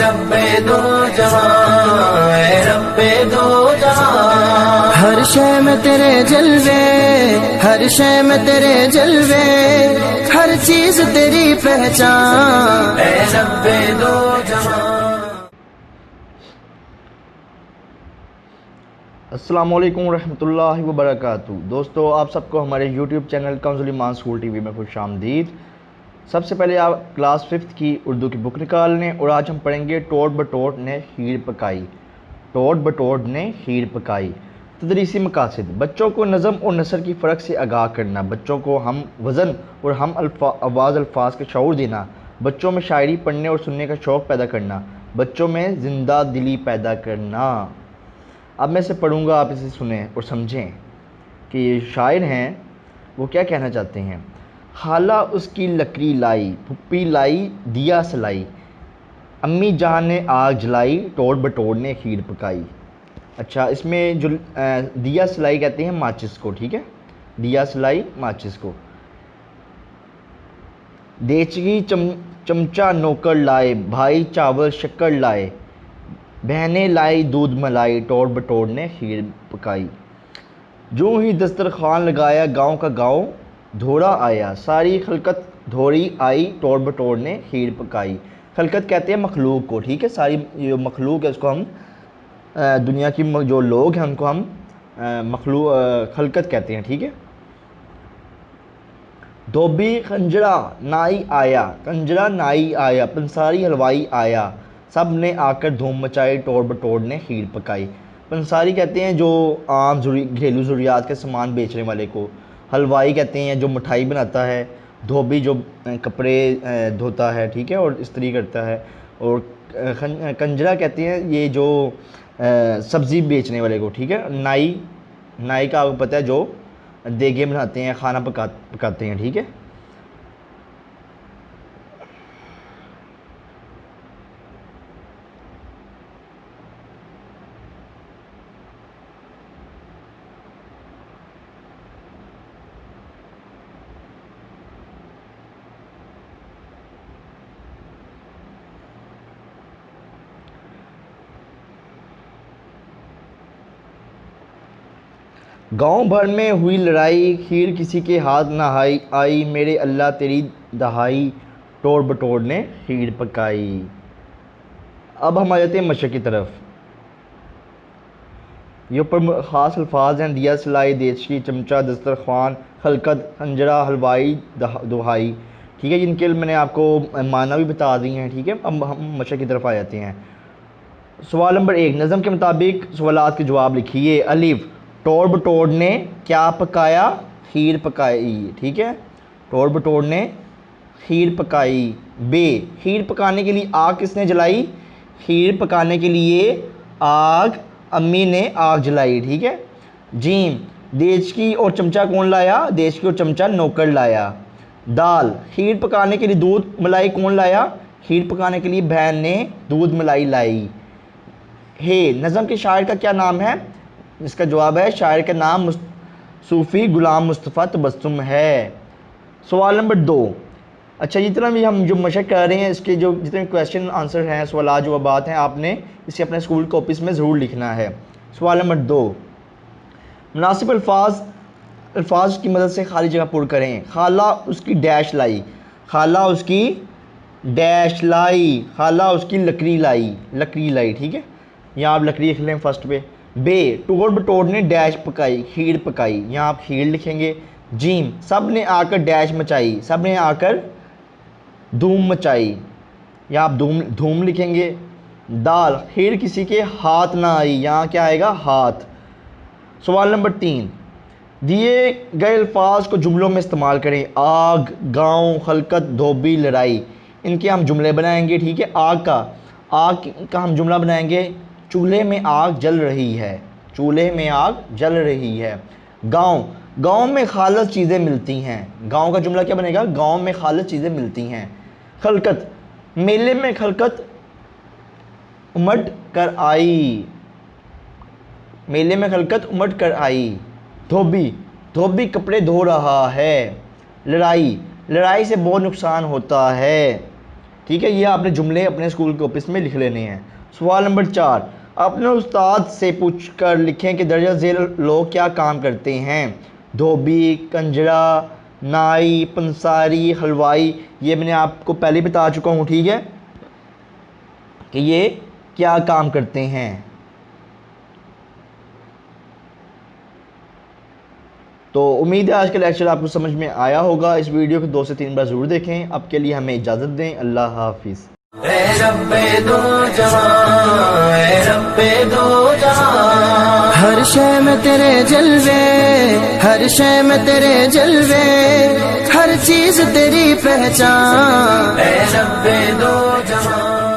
रब्बे दो जहां, ऐ रब्बे दो जहां। हर शय में तेरे जलवे, हर शय में तेरे जलवे, हर चीज तेरी पहचान, ऐ रब्बे दो जहां। अस्सलाम वालेकुम रहमतुल्लाहि व बरकातहू। दोस्तों, आप सबको हमारे यूट्यूब चैनल कंजुल ईमान स्कूल टीवी में खुशामदीद। सबसे पहले आप क्लास 5th की उर्दू की बुक निकाल लें और आज हम पढ़ेंगे टोट बटोट ने खीर पकाई। टोट बटोट ने खीर पकाई। तदरीसी मकासद: बच्चों को नज़म और नसर की फ़र्क से आगाह करना, बच्चों को हम वज़न और हम आवाज़ अल्फाज का शऊर देना, बच्चों में शायरी पढ़ने और सुनने का शौक़ पैदा करना, बच्चों में ज़िंदा दिली पैदा करना। अब मैं इसे पढ़ूँगा, आप इसे सुने और समझें कि ये शायर हैं, वो क्या कहना चाहते हैं। खाला उसकी लकड़ी लाई, पुप्पी लाई दिया सलाई, अम्मी जान ने आग जलाई, टोट बटोर ने खीर पकाई। अच्छा, इसमें जो दिया सलाई कहते हैं माचिस को, ठीक है, दिया सलाई माचिस को। देचगी चमचा नौकर लाए, भाई चावल शक्कर लाए, बहनें लाई दूध मलाई, टोट बटोर ने खीर पकाई। जो ही दस्तरखान लगाया गांव का गांव धोरा आया, सारी खलकत धोरी आई, टोट बटोर ने खीर पकाई। खलकत कहते हैं मखलूक को, ठीक है, सारी जो मखलूक है उसको हम दुनिया की जो लोग हैं उनको हम खलकत कहते हैं, ठीक है। धोबी खंजरा नाई आया, कंजरा नाई आया, पंसारी हलवाई आया, सब ने आकर धूम मचाई, टोट बटोर ने खीर पकाई। पंसारी कहते हैं जो आम घरेलू ज़रूरियात के सामान बेचने वाले को, हलवाई कहते हैं जो मिठाई बनाता है, धोबी जो कपड़े धोता है, ठीक है, और इस्त्री करता है, और कंजरा कहते हैं ये जो सब्ज़ी बेचने वाले को, ठीक है। नाई का आपको पता है जो देगे बनाते हैं, खाना पकाते हैं, ठीक है। गांव भर में हुई लड़ाई, खीर किसी के हाथ ना आई, मेरे अल्लाह तेरी दहाई, टोट बटोर ने खीर पकाई। अब हम आ जाते हैं मशक की तरफ। ये ऊपर ख़ास अल्फाज हैं: दिया सलाई, देचकी चमचा दस्तरखान, खलकत खंजरा हलवाई दुहाई, ठीक है। जिनके मैंने आपको माना भी बता दिए हैं, ठीक है। अब हम मशक की तरफ आ जाते हैं। सवाल नंबर 1, नज़म के मुताबिक सवालात के जवाब लिखिए। अलिफ, टोट बटोर ने क्या पकाया? खीर पकाई, ठीक है, टोट बटोर ने खीर पकाई। बे, खीर पकाने के लिए आग किसने जलाई? खीर पकाने के लिए आग अम्मी ने आग जलाई, ठीक है। जीम, देचकी और चमचा कौन लाया? देचकी और चमचा नौकर लाया। दाल, खीर पकाने के लिए दूध मलाई कौन लाया? खीर पकाने के लिए बहन ने दूध मलाई लाई। हे, नज़म के शायर का क्या नाम है? इसका जवाब है शायर का नाम सूफ़ी गुलाम मुस्तफ़ा तबस्सुम है। सवाल नंबर 2, अच्छा, जितना भी हम जो मशक कर रहे हैं इसके जो जितने क्वेश्चन आंसर हैं, सवाल जवाबात हैं, आपने इसे अपने स्कूल कॉपीज़ में ज़रूर लिखना है। सवाल नंबर 2, मुनासिब अल्फाज की मदद से खाली जगह पुर करें। खाला उसकी डैश लाई, खाला उसकी डैश लाई, खाला उसकी लकड़ी लाई, ठीक है। यहाँ आप लकड़ी लिख लें फर्स्ट पे। बे, टोट बटोर ने डैश पकाई, खीर पकाई, यहाँ आप खीर लिखेंगे। जीम, सब ने आकर डैश मचाई, सब ने आकर धूम मचाई, यहाँ आप धूम लिखेंगे। दाल, खीर किसी के हाथ ना आई, यहाँ क्या आएगा? हाथ। सवाल नंबर 3, दिए गए अल्फाज को जुमलों में इस्तेमाल करें। आग, गांव, खलकत, धोबी, लड़ाई, इनके हम जुमले बनाएंगे, ठीक है। आग का हम जुमला बनाएंगे, चूल्हे में आग जल रही है, चूल्हे में आग जल रही है। गांव में खालस चीज़ें मिलती हैं, गांव का जुमला क्या बनेगा? गांव में खालस चीज़ें मिलती हैं। खलकत, मेले में खलकत उमट कर आई, मेले में खलकत उमट कर आई। धोबी कपड़े धो रहा है। लड़ाई से बहुत नुकसान होता है। ठीक है, ये आपने जुमले अपने स्कूल के ऑफिस में लिख लेने हैं। सवाल नंबर 4, अपने उस्ताद से पूछ कर लिखें कि दर्जा झेल लोग क्या काम करते हैं। धोबी, कंजरा, नाई, पंसारी, हलवाई, ये मैंने आपको पहले बता चुका हूँ, ठीक है, कि ये क्या काम करते हैं। तो उम्मीद है आज का लेक्चर आपको समझ में आया होगा। इस वीडियो को 2 से 3 बार ज़रूर देखें। अब के लिए हमें इजाज़त दें। अल्लाह हाफिज़। ए रब्बे दो जहां, ए रब्बे दो जहां, हर शय में तेरे जलवे, हर शय में तेरे जलवे, हर चीज तेरी पहचान। ए रब्बे दो जहां।